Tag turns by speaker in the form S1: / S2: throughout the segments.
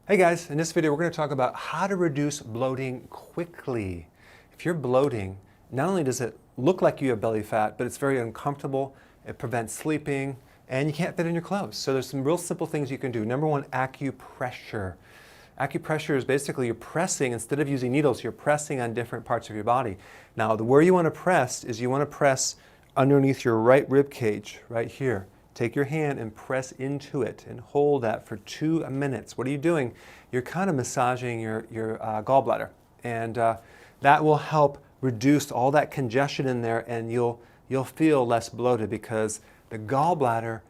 S1: Hey guys, in this video we're going to talk about how to reduce bloating quickly. If you're bloating, not only does it look like you have belly fat, but it's very uncomfortable, it prevents sleeping, and you can't fit in your clothes. So there's some real simple things you can do. Number one, acupressure. Acupressure is basically you're pressing, instead of using needles, you're pressing on different parts of your body. Now, where you want to press is you want to press underneath your right rib cage, right here. Take your hand and press into it and hold that for 2 minutes. What are you doing? You're kind of massaging your gallbladder, and that will help reduce all that congestion in there, and you'll feel less bloated because the gallbladder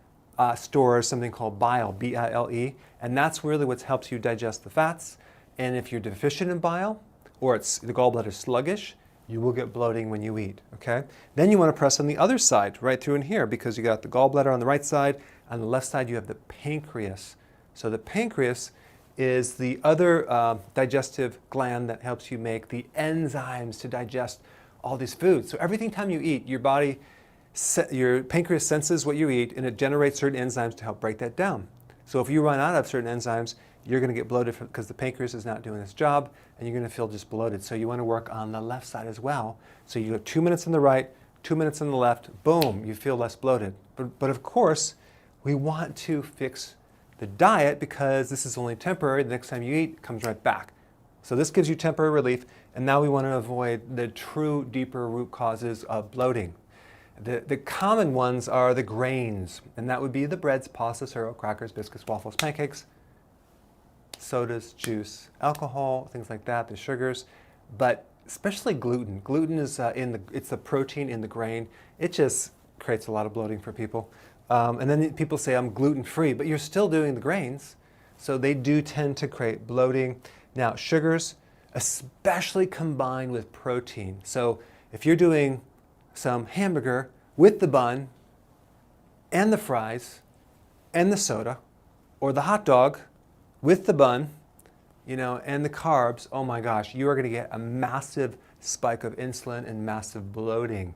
S1: stores something called bile, B-I-L-E, and that's really what helps you digest the fats. And if you're deficient in bile, or the gallbladder is sluggish, you will get bloating when you eat, okay? Then you want to press on the other side, right through in here, because you got the gallbladder on the right side. On the left side, you have the pancreas. So the pancreas is the other digestive gland that helps you make the enzymes to digest all these foods. So every time you eat, your pancreas senses what you eat, and it generates certain enzymes to help break that down. So if you run out of certain enzymes, you're going to get bloated because the pancreas is not doing its job, and you're going to feel just bloated. So you want to work on the left side as well. So you have 2 minutes on the right, 2 minutes on the left, boom, you feel less bloated. But of course, we want to fix the diet because this is only temporary. The next time you eat, it comes right back. So this gives you temporary relief, and now we want to avoid the true deeper root causes of bloating. The common ones are the grains, and that would be the breads, pasta, cereal, crackers, biscuits, waffles, pancakes, sodas, juice, alcohol, things like that, the sugars, but especially gluten. Gluten is it's the protein in the grain. It just creates a lot of bloating for people. And then people say, I'm gluten-free, but you're still doing the grains, so they do tend to create bloating. Now, sugars, especially combined with protein. So if you're doing some hamburger with the bun and the fries and the soda, or the hot dog with the bun, and the carbs, oh my gosh, you are going to get a massive spike of insulin and massive bloating.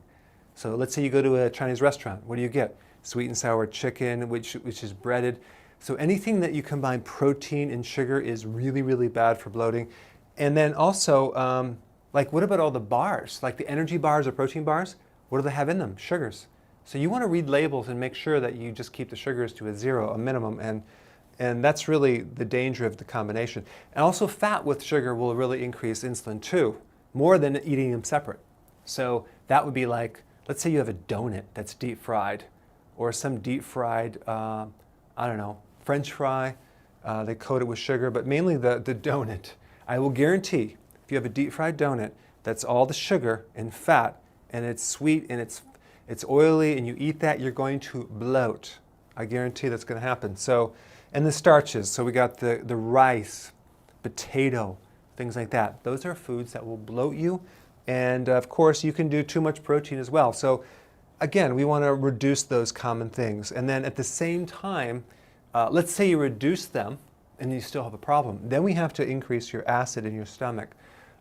S1: So let's say you go to a Chinese restaurant. What do you get? Sweet and sour chicken, which is breaded. So anything that you combine protein and sugar is really, really bad for bloating. And then also, like, what about all the bars? Like the energy bars or protein bars? What do they have in them? Sugars. So you want to read labels and make sure that you just keep the sugars to a zero, a minimum, and that's really the danger of the combination. And also fat with sugar will really increase insulin too, more than eating them separate. So that would be like, let's say you have a donut that's deep fried, or some deep fried, French fry. They coat it with sugar, but mainly the donut. I will guarantee if you have a deep fried donut, that's all the sugar and fat, and it's sweet and it's oily, and you eat that, you're going to bloat. I guarantee that's going to happen. So, and the starches, so we got the rice, potato, things like that. Those are foods that will bloat you, and of course you can do too much protein as well. So again, we want to reduce those common things. And then at the same time, let's say you reduce them and you still have a problem. Then we have to increase your acid in your stomach,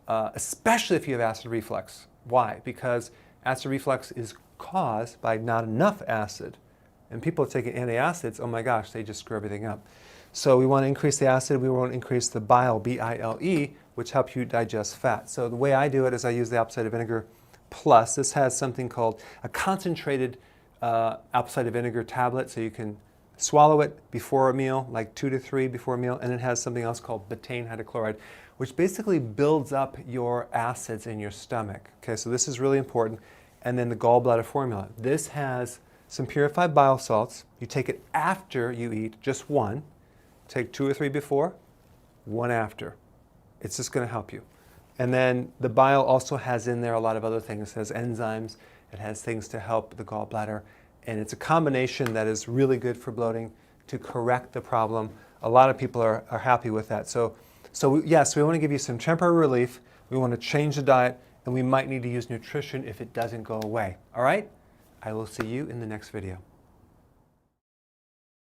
S1: especially if you have acid reflux. Why? Because acid reflux is caused by not enough acid. And people are taking antacids, oh my gosh, they just screw everything up. So we want to increase the acid, we want to increase the bile, B-I-L-E, which helps you digest fat. So the way I do it is I use the apple cider vinegar plus. This has something called a concentrated apple cider vinegar tablet, so you can swallow it before a meal, like 2 to 3 before a meal, and it has something else called betaine hydrochloride, which basically builds up your acids in your stomach. Okay, so this is really important. And then the gallbladder formula. This has some purified bile salts. You take it after you eat, just one. Take 2 or 3 before, 1 after. It's just going to help you. And then the bile also has in there a lot of other things. It has enzymes, it has things to help the gallbladder, and it's a combination that is really good for bloating to correct the problem. A lot of people are happy with that. So yes, we want to give you some temporary relief. We want to change the diet, and we might need to use nutrition if it doesn't go away. All right? I will see you in the next video.